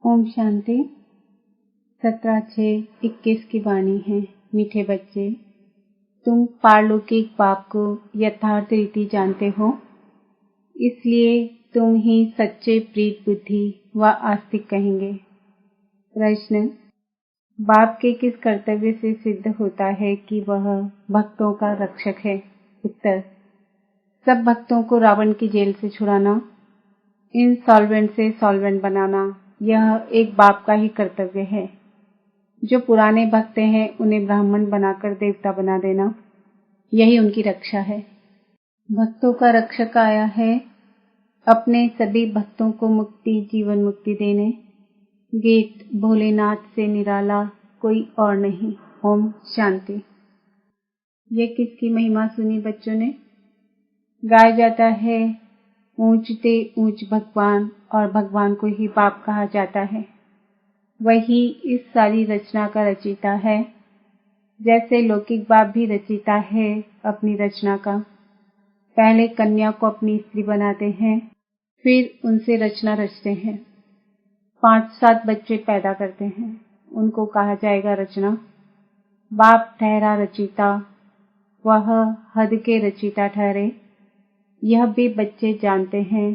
ओम शांति। 17/6/21 की वाणी है। मीठे बच्चे, तुम पारलौकिक बाप को यथार्थ रीति जानते हो, इसलिए तुम ही सच्चे प्रीत बुद्धि व आस्तिक कहेंगे। प्रश्न: बाप के किस कर्तव्य से सिद्ध होता है कि वह भक्तों का रक्षक है? उत्तर: सब भक्तों को रावण की जेल से छुड़ाना, इंसॉल्वेंट से सॉल्वेंट बनाना, यह एक बाप का ही कर्तव्य है। जो पुराने भक्त हैं उन्हें ब्राह्मण बनाकर देवता बना देना, यही उनकी रक्षा है। भक्तों का रक्षक आया है अपने सभी भक्तों को मुक्ति, जीवन मुक्ति देने। गीत भोलेनाथ से निराला कोई और नहीं। ओम शांति। ये किसकी महिमा सुनी बच्चों ने? गाया जाता है ऊंचते ऊंच भगवान, और भगवान को ही बाप कहा जाता है। वही इस सारी रचना का रचयिता है, जैसे लौकिक बाप भी रचयिता है अपनी रचना का। पहले कन्या को अपनी स्त्री बनाते हैं, फिर उनसे रचना रचते हैं। 5-7 बच्चे पैदा करते हैं, उनको कहा जाएगा रचना। बाप ठहरा रचयिता, वह हद के रचयिता ठहरे। यह भी बच्चे जानते हैं,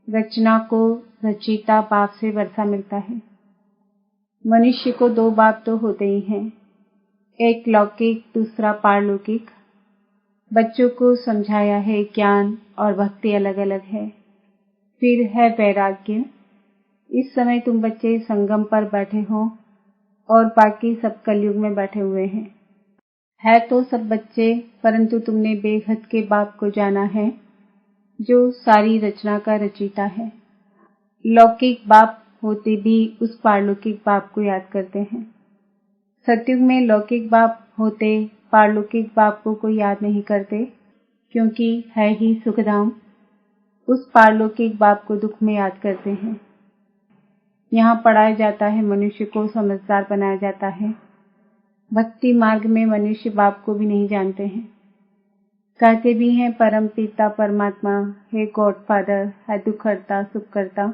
रचना को रचयिता बाप से वर्षा मिलता है। मनुष्य को 2 बाप तो होते ही हैं, एक लौकिक, दूसरा पारलौकिक। बच्चों को समझाया है ज्ञान और भक्ति अलग अलग है। फिर है वैराग्य। इस समय तुम बच्चे संगम पर बैठे हो और बाकी सब कलयुग में बैठे हुए हैं। है तो सब बच्चे, परंतु तुमने बेहद के बाप को जाना है, जो सारी रचना का रचयिता है। लौकिक बाप होते भी उस पारलौकिक बाप को याद करते हैं। सतयुग में लौकिक बाप होते पारलौकिक बाप को कोई याद नहीं करते, क्योंकि है ही सुखधाम। उस पारलौकिक बाप को दुख में याद करते हैं। यहाँ पढ़ाया जाता है, मनुष्य को समझदार बनाया जाता है। भक्ति मार्ग में मनुष्य बाप को भी नहीं जानते हैं। कहते भी हैं परम पिता परमात्मा है, गॉड फादर है, दुखहर्ता सुखकर्ता।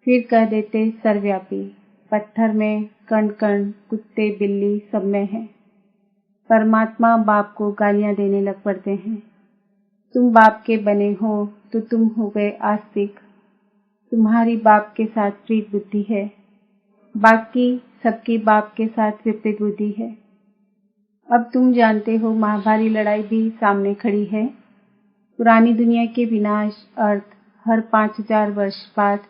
फिर कह देते सर्वव्यापी, पत्थर में कण कण, कुत्ते बिल्ली सब में है। परमात्मा बाप को गालियां देने लग पड़ते हैं। तुम बाप के बने हो तो तुम हो गए आस्तिक। तुम्हारी बाप के साथ प्रीत बुद्धि है, बाकी सबकी बाप के साथ विपरीत बुद्धि है। अब तुम जानते हो महाभारी लड़ाई भी सामने खड़ी है। पुरानी दुनिया के विनाश अर्थ हर 5000 वर्ष बाद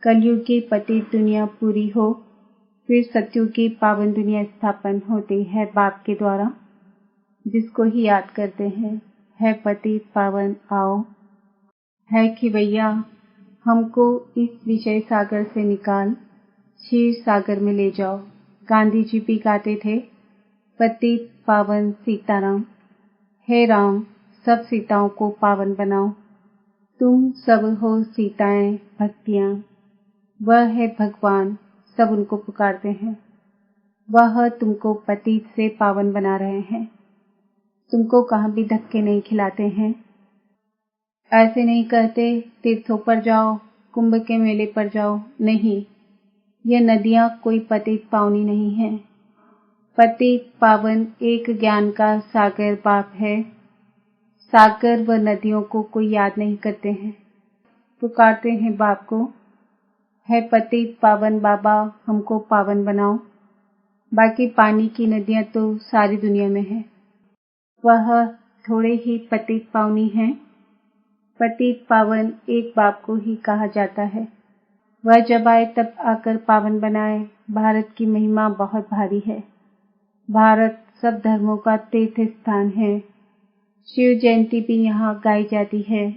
कलयुग की पतित दुनिया पूरी हो, फिर सतयुग की पावन दुनिया स्थापन होती है बाप के द्वारा, जिसको ही याद करते हैं। है पतित पावन आओ, है कि भैया हमको इस विषय सागर से निकाल, क्षीर सागर में ले जाओ। गांधी जी भी गाते थे पतित पावन सीताराम। हे राम, सब सीताओं को पावन बनाओ। तुम सब हो सीताएं भक्तियां। वह है भगवान, सब उनको पुकारते हैं। वह तुमको पतित से पावन बना रहे हैं। तुमको कहाँ भी धक्के नहीं खिलाते हैं। ऐसे नहीं कहते तीर्थों पर जाओ, कुंभ के मेले पर जाओ। नहीं, ये नदियां कोई पतित पावनी नहीं है। पतित पावन एक ज्ञान का सागर बाप है। सागर व नदियों को कोई याद नहीं करते हैं, पुकारते हैं बाप को। है पतित पावन बाबा, हमको पावन बनाओ। बाकी पानी की नदियां तो सारी दुनिया में है, वह थोड़े ही पतित पावनी हैं। पतित पावन एक बाप को ही कहा जाता है। वह जब आए तब आकर पावन बनाए। भारत की महिमा बहुत भारी है। भारत सब धर्मों का तीर्थ स्थान है। शिव जयंती भी यहाँ गाई जाती है।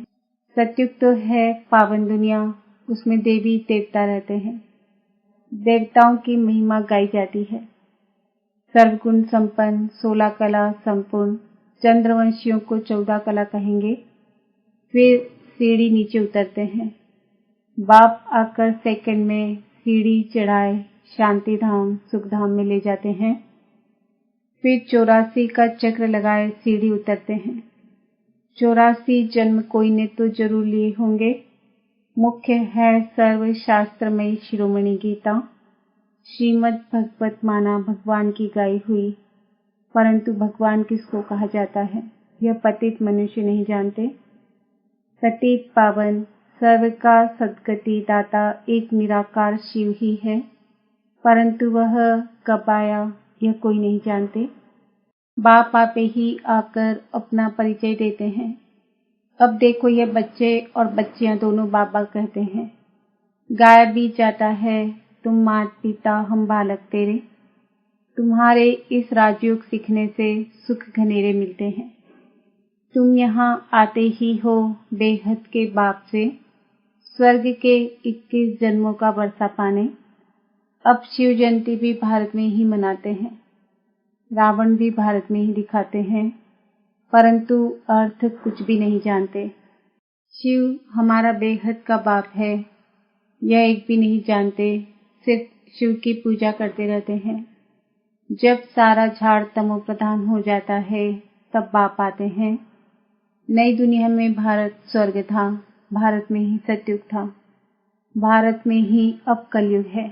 सतयुग तो है पावन दुनिया, उसमें देवी देवता रहते हैं। देवताओं की महिमा गाई जाती है। सर्वगुण संपन्न, 16 कला संपूर्ण। चंद्रवंशियों को 14 कला कहेंगे। फिर सीढ़ी नीचे उतरते हैं। बाप आकर सेकंड में सीढ़ी चढ़ाए शांति धाम सुखधाम में ले जाते हैं। फिर 84 का चक्र लगाए सीढ़ी उतरते हैं। 84 जन्म कोई ने तो जरूर लिए होंगे। मुख्य है सर्वशास्त्रमयी शिरोमणि गीता, श्रीमद् भगवत माना भगवान की गाई हुई। परंतु भगवान किसको कहा जाता है यह पतित मनुष्य नहीं जानते। पतित पावन सर्व का सद्गति दाता एक निराकार शिव ही है, परंतु वह कब आया यह कोई नहीं जानते। बाप आपे ही आकर अपना परिचय देते हैं। अब देखो यह बच्चे और बच्चियां दोनों बाबा कहते हैं। गायब भी जाता है तुम मात पिता हम बालक तेरे। तुम्हारे इस राजयोग सीखने से सुख घनेरे मिलते हैं। तुम यहाँ आते ही हो बेहद के बाप से, स्वर्ग के 21 जन्मों का वर्षा पाने। अब शिव जयंती भी भारत में ही मनाते हैं, रावण भी भारत में ही दिखाते हैं, परंतु अर्थ कुछ भी नहीं जानते। शिव हमारा बेहद का बाप है यह एक भी नहीं जानते, सिर्फ शिव की पूजा करते रहते हैं। जब सारा झाड़ तमो प्रधान हो जाता है तब बाप आते हैं। नई दुनिया में भारत स्वर्ग था, भारत में ही सतयुग था, भारत में ही अब कलयुग है।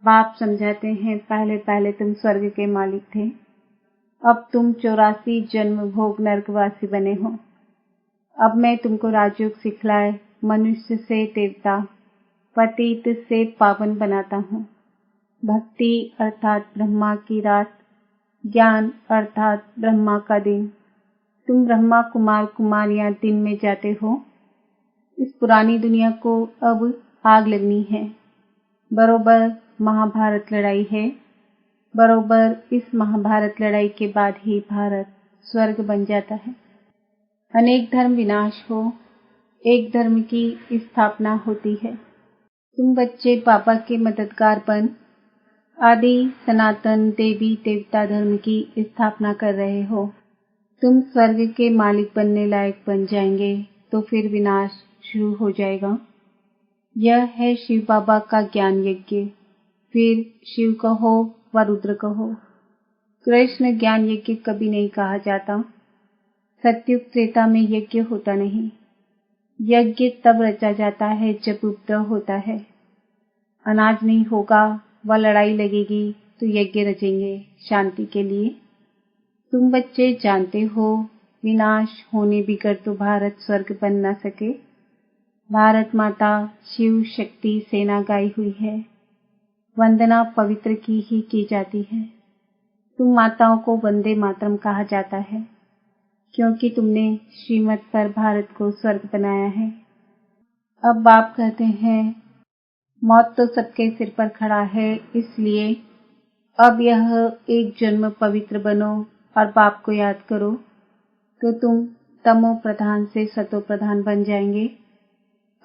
बाप समझाते हैं पहले पहले तुम स्वर्ग के मालिक थे, अब तुम 84 जन्म भोग नरकवासी बने हो। अब मैं तुमको राजयोग सिखलाए मनुष्य से देवता, पतित से पावन बनाता हूँ। भक्ति अर्थात ब्रह्मा की रात, ज्ञान अर्थात ब्रह्मा का दिन। तुम ब्रह्मा कुमार कुमारियां दिन में जाते हो। इस पुरानी दुनिया को अब आग लगनी है। बरोबर महाभारत लड़ाई है, बरोबर इस महाभारत लड़ाई के बाद ही भारत स्वर्ग बन जाता है। अनेक धर्म विनाश हो, एक धर्म की स्थापना होती है। तुम बच्चे बाबा के मददगार बन आदि सनातन देवी देवता धर्म की स्थापना कर रहे हो। तुम स्वर्ग के मालिक बनने लायक बन जाएंगे तो फिर विनाश शुरू हो जाएगा। यह है शिव बाबा का ज्ञान यज्ञ। फिर शिव कहो व रुद्र कहो, कृष्ण ज्ञान यज्ञ कभी नहीं कहा जाता। सतयुग त्रेता में यज्ञ होता नहीं। यज्ञ तब रचा जाता है जब उपद्रव होता है। अनाज नहीं होगा व लड़ाई लगेगी तो यज्ञ रचेंगे शांति के लिए। तुम बच्चे जानते हो विनाश होने बिगर तो भारत स्वर्ग बन न सके। भारत माता शिव शक्ति सेना गाई हुई है, वंदना पवित्र की ही की जाती है। तुम माताओं को वंदे मातरम कहा जाता है क्योंकि तुमने श्रीमत पर भारत को स्वर्ग बनाया है। अब बाप कहते हैं मौत तो सबके सिर पर खड़ा है, इसलिए अब यह एक जन्म पवित्र बनो और बाप को याद करो तो तुम तमो प्रधान से सतो प्रधान बन जाएंगे।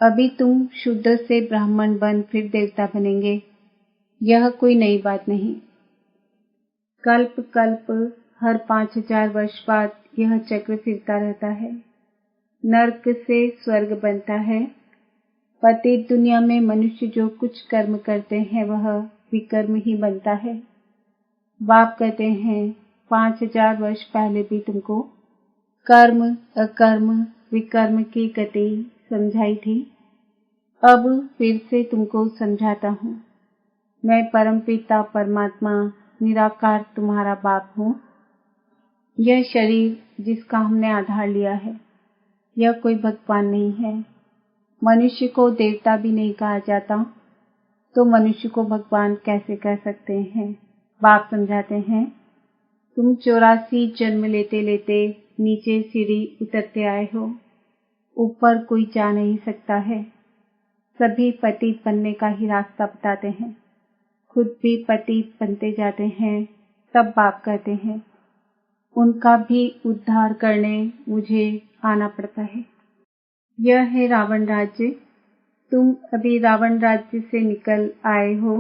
अभी तुम शूद्र से ब्राह्मण बन फिर देवता बनेंगे, यह कोई नई बात नहीं। कल्प कल्प हर 5000 वर्ष बाद यह चक्र फिरता रहता है। नरक से स्वर्ग बनता है। पतित दुनिया में मनुष्य जो कुछ कर्म करते हैं वह विकर्म ही बनता है। बाप कहते हैं 5000 वर्ष पहले भी तुमको कर्म अकर्म विकर्म की गति समझाई थी। अब फिर से तुमको समझाता हूँ। मैं परमपिता परमात्मा निराकार तुम्हारा बाप हूँ। यह शरीर जिसका हमने आधार लिया है यह कोई भगवान नहीं है। मनुष्य को देवता भी नहीं कहा जाता तो मनुष्य को भगवान कैसे कह सकते हैं। बाप समझाते हैं तुम 84 जन्म लेते लेते नीचे सीढ़ी उतरते आए हो, ऊपर कोई जा नहीं सकता है। सभी पतित बनने का ही रास्ता बताते हैं, खुद भी पतित बनते जाते हैं। तब बाप कहते हैं उनका भी उद्धार करने मुझे आना पड़ता है। यह है रावण राज्य। तुम अभी रावण राज्य से निकल आए हो,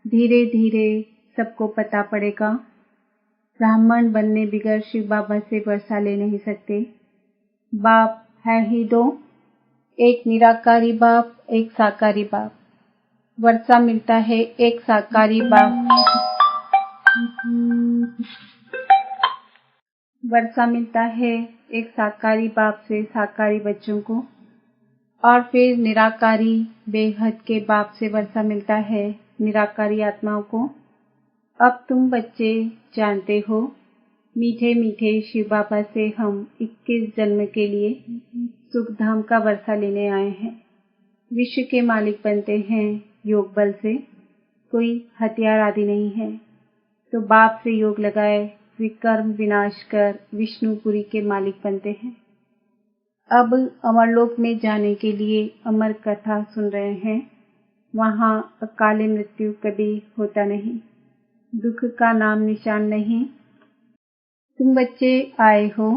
धीरे धीरे सबको पता पड़ेगा। ब्राह्मण बनने बिगर शिव बाबा से वर्षा ले नहीं सकते। बाप है ही दो, एक निराकारी बाप एक साकारी बाप। वर्षा मिलता है एक साकारी बाप वर्षा मिलता है एक साकारी बाप से साकारी बच्चों को, और फिर निराकारी बेहद के बाप से वर्षा मिलता है निराकारी आत्माओं को। अब तुम बच्चे जानते हो, मीठे मीठे शिव बाबा से हम 21 जन्म के लिए सुख धाम का वर्षा लेने आए हैं। विश्व के मालिक बनते हैं योग बल से, कोई हथियार आदि नहीं है। तो बाप से योग लगाए विकर्म विनाश कर विष्णुपुरी के मालिक बनते हैं। अब अमरलोक में जाने के लिए अमर कथा सुन रहे हैं। वहाँ अकाले मृत्यु कभी होता नहीं, दुख का नाम निशान नहीं। तुम बच्चे आए हो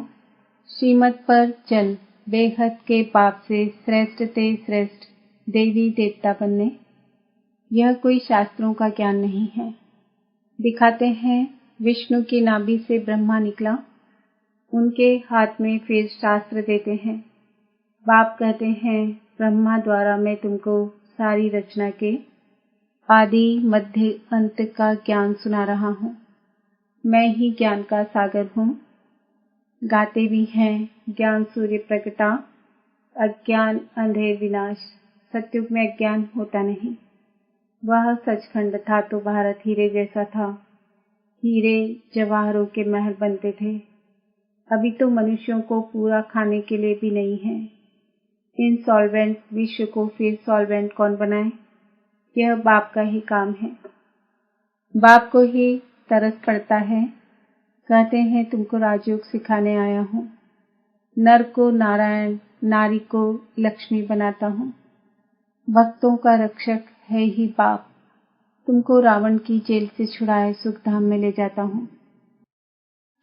श्रीमत पर चल बेहद के बाप से श्रेष्ठ ते श्रेष्ठ देवी देवता बनने। यह कोई शास्त्रों का ज्ञान नहीं है। दिखाते हैं विष्णु की नाभि से ब्रह्मा निकला, उनके हाथ में फिर शास्त्र देते हैं। बाप कहते हैं ब्रह्मा द्वारा मैं तुमको सारी रचना के आदि मध्य अंत का ज्ञान सुना रहा हूँ। मैं ही ज्ञान का सागर हूँ। गाते भी हैं ज्ञान सूर्य प्रकटा, अज्ञान अंधेर विनाश। सतयुग में अज्ञान होता नहीं। वह सचखंड था तो भारत हीरे जैसा था। हीरे जवाहरों के महल बनते थे। अभी तो मनुष्यों को पूरा खाने के लिए भी नहीं है। इनसॉल्वेंट विश्व को फिर सॉल्वेंट कौन बनाए? यह बाप का ही काम है। बाप को ही तरस पड़ता है। कहते हैं तुमको राजयोग सिखाने आया हूँ। नर को नारायण, नारी को लक्ष्मी बनाता हूँ। भक्तों का रक्षक है ही बाप। तुमको रावण की जेल से छुड़ाए सुख धाम में ले जाता हूँ।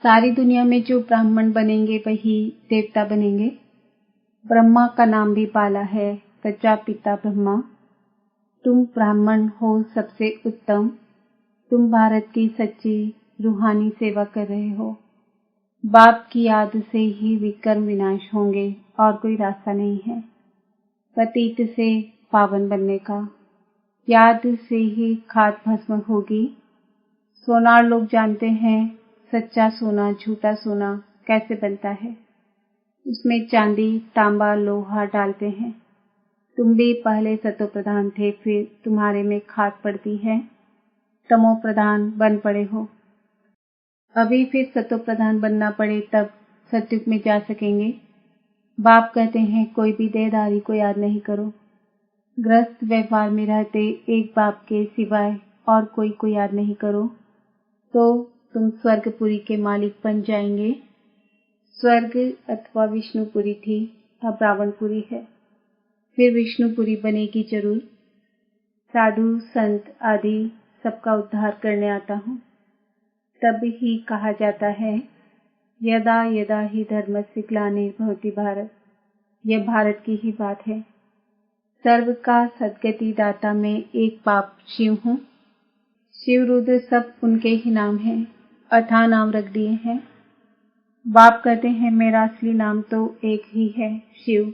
सारी दुनिया में जो ब्राह्मण बनेंगे वही देवता बनेंगे। ब्रह्मा का नाम भी पाला है, प्रजापिता ब्रह्मा। तुम ब्राह्मण हो सबसे उत्तम। तुम भारत की सच्ची रूहानी सेवा कर रहे हो। बाप की याद से ही विकर्म विनाश होंगे और कोई रास्ता नहीं है पतित से पावन बनने का। याद से ही खाद भस्म होगी। सोनार लोग जानते हैं सच्चा सोना झूठा सोना कैसे बनता है। उसमें चांदी तांबा लोहा डालते हैं। तुम भी पहले सतो प्रधान थे, फिर तुम्हारे में खाद पड़ती है, तमो प्रधान बन पड़े हो। अभी फिर सतो प्रधान बनना पड़े तब सतयुग में जा सकेंगे। बाप कहते हैं कोई भी देहधारी को याद नहीं करो। गृहस्थ व्यवहार में रहते एक बाप के सिवाय और कोई को याद नहीं करो तो तुम स्वर्गपुरी के मालिक बन जाएंगे। स्वर्ग अथवा विष्णुपुरी थी, अब रावणपुरी है, फिर विष्णुपुरी बनेगी जरूर। साधु संत आदि सबका उद्धार करने आता हूँ। तब ही कहा जाता है यदा यदा ही धर्मस्य ग्लानिर्भवति भारत। यह भारत की ही बात है। सर्व का सद्गति दाता में एक बाप शिव हूँ। शिव रुद्र सब उनके ही नाम हैं, अथाह नाम रख दिए हैं। बाप कहते हैं मेरा असली नाम तो एक ही है, शिव।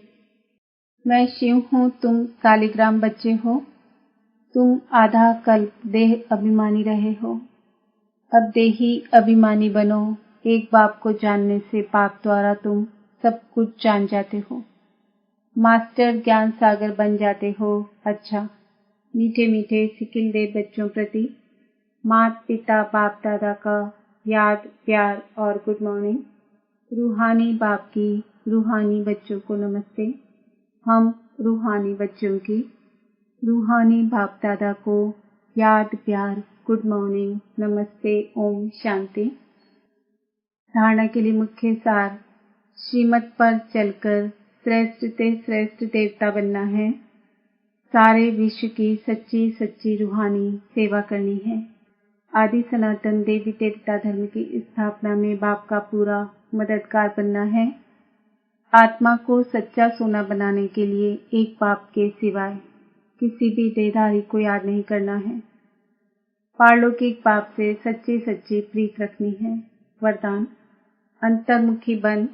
मैं शिव हूँ, तुम सालिग्राम बच्चे हो। तुम आधा कल्प देह अभिमानी रहे हो, अब देही अभिमानी बनो। एक बाप को जानने से बाप द्वारा तुम सब कुछ जान जाते हो। मास्टर ज्ञान सागर बन जाते हो। अच्छा, मीठे मीठे सिकिल दे बच्चों प्रति माता पिता बाप दादा का याद प्यार और गुड मॉर्निंग। रूहानी बाप की रूहानी बच्चों को नमस्ते। हम रूहानी बच्चों की रूहानी बाप दादा को याद प्यार गुड मॉर्निंग नमस्ते ओम शांति। धारणा के लिए मुख्य सार, श्रीमत पर चलकर श्रेष्ठ से श्रेष्ठ देवता बनना है। सारे विश्व की सच्ची सच्ची रूहानी सेवा करनी है। आदि सनातन देवी देवता धर्म की स्थापना में बाप का पूरा मददगार बनना है। आत्मा को सच्चा सोना बनाने के लिए एक बाप के सिवाय किसी भी देहधारी को याद नहीं करना है। पारलौकिक बाप से सच्ची सच्ची प्रीत रखनी है। वरदान, अंतर्मुखी बन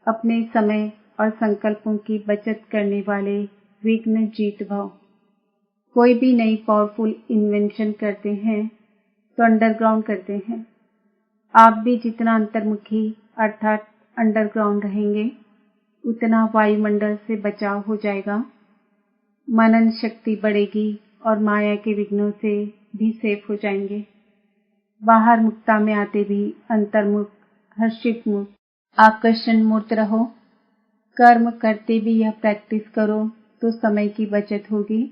अपने समय और संकल्पों की बचत करने वाले विघ्न जीत भव। कोई भी नई पावरफुल इन्वेंशन करते हैं तो अंडरग्राउंड करते हैं। आप भी जितना अंतर्मुखी अर्थात अंडरग्राउंड रहेंगे उतना वायुमंडल से बचाव हो जाएगा, मनन शक्ति बढ़ेगी और माया के विघ्नों से भी सेफ हो जाएंगे। बाहर मुक्ता में आते भी अंतर्मुख, हर्षित मुक्त, आकर्षण मूर्त रहो। कर्म करते भी यह प्रैक्टिस करो तो समय की बचत होगी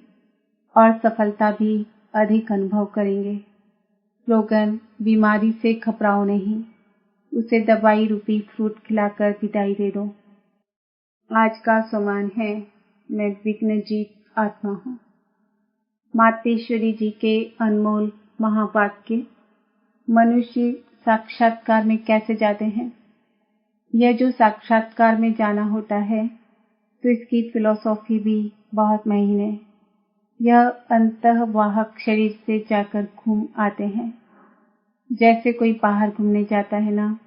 और सफलता भी अधिक अनुभव करेंगे। स्लोगन: बीमारी से घबराओ नहीं, उसे दवाई रूपी फ्रूट खिलाकर विदाई दे दो। आज का सम्मान है, मैं विघ्नजीत आत्मा हूँ। मातेश्वरी जी के अनमोल महावाक्य। मनुष्य साक्षात्कार में कैसे जाते हैं? यह जो साक्षात्कार में जाना होता है तो इसकी फिलॉसॉफी भी बहुत महीन है। यह अंतःवाहक शरीर से जाकर घूम आते हैं। जैसे कोई बाहर घूमने जाता है ना,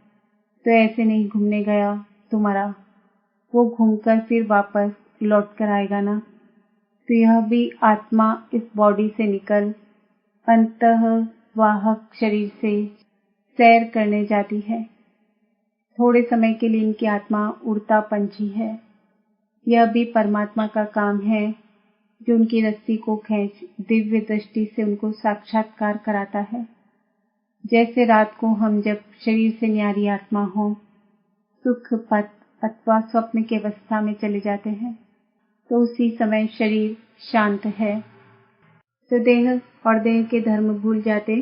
तो ऐसे नहीं घूमने गया तो मरा, वो घूमकर फिर वापस लौट कर आएगा ना। तो यह भी आत्मा इस बॉडी से निकल अंतःवाहक शरीर से सैर करने जाती है। थोड़े समय के लिए इनकी आत्मा उड़ता पंछी है। यह भी परमात्मा का काम है जो उनकी रस्सी को खींच दिव्य दृष्टि से उनको साक्षात्कार कराता है। जैसे रात को हम जब शरीर से न्यारी आत्मा हो सुख पथ अथवा स्वप्न की अवस्था में चले जाते हैं, तो उसी समय शरीर शांत है तो देह और देह के धर्म भूल जाते।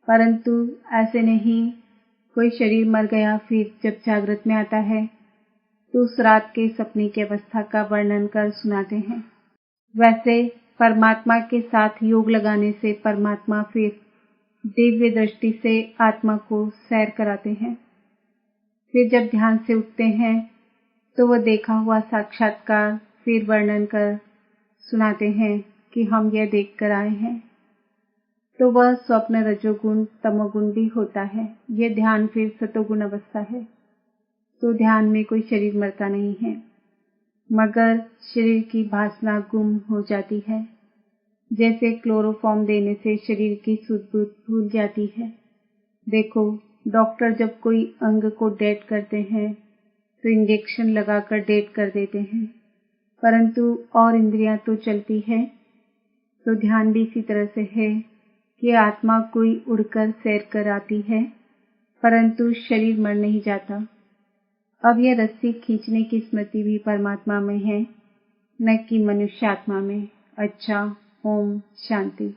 परंतु ऐसे नहीं, कोई शरीर मर गया फिर जब जागृत में आता है तो उस रात के सपने की अवस्था का वर्णन कर सुनाते हैं। वैसे परमात्मा के साथ योग लगाने से परमात्मा फिर दिव्य दृष्टि से आत्मा को सैर कराते हैं। फिर जब ध्यान से उठते हैं तो वह देखा हुआ साक्षात्कार फिर वर्णन कर सुनाते हैं कि हम यह देख कर आए हैं। तो वह स्वप्न रजोगुण तमोगुण भी होता है। यह ध्यान फिर सतोगुण अवस्था है। तो ध्यान में कोई शरीर मरता नहीं है, मगर शरीर की वासना गुम हो जाती है। जैसे क्लोरोफॉर्म देने से शरीर की सुध-बुध भूल जाती है। देखो, डॉक्टर जब कोई अंग को डेड करते हैं तो इंजेक्शन लगाकर डेड कर देते हैं, परंतु और इंद्रियां तो चलती है। तो ध्यान भी इसी तरह से है कि आत्मा कोई उड़कर सैर कर आती है, परंतु शरीर मर नहीं जाता। अब यह रस्सी खींचने की स्मृति भी परमात्मा में है, न कि मनुष्य आत्मा में। अच्छा, ओम शांति।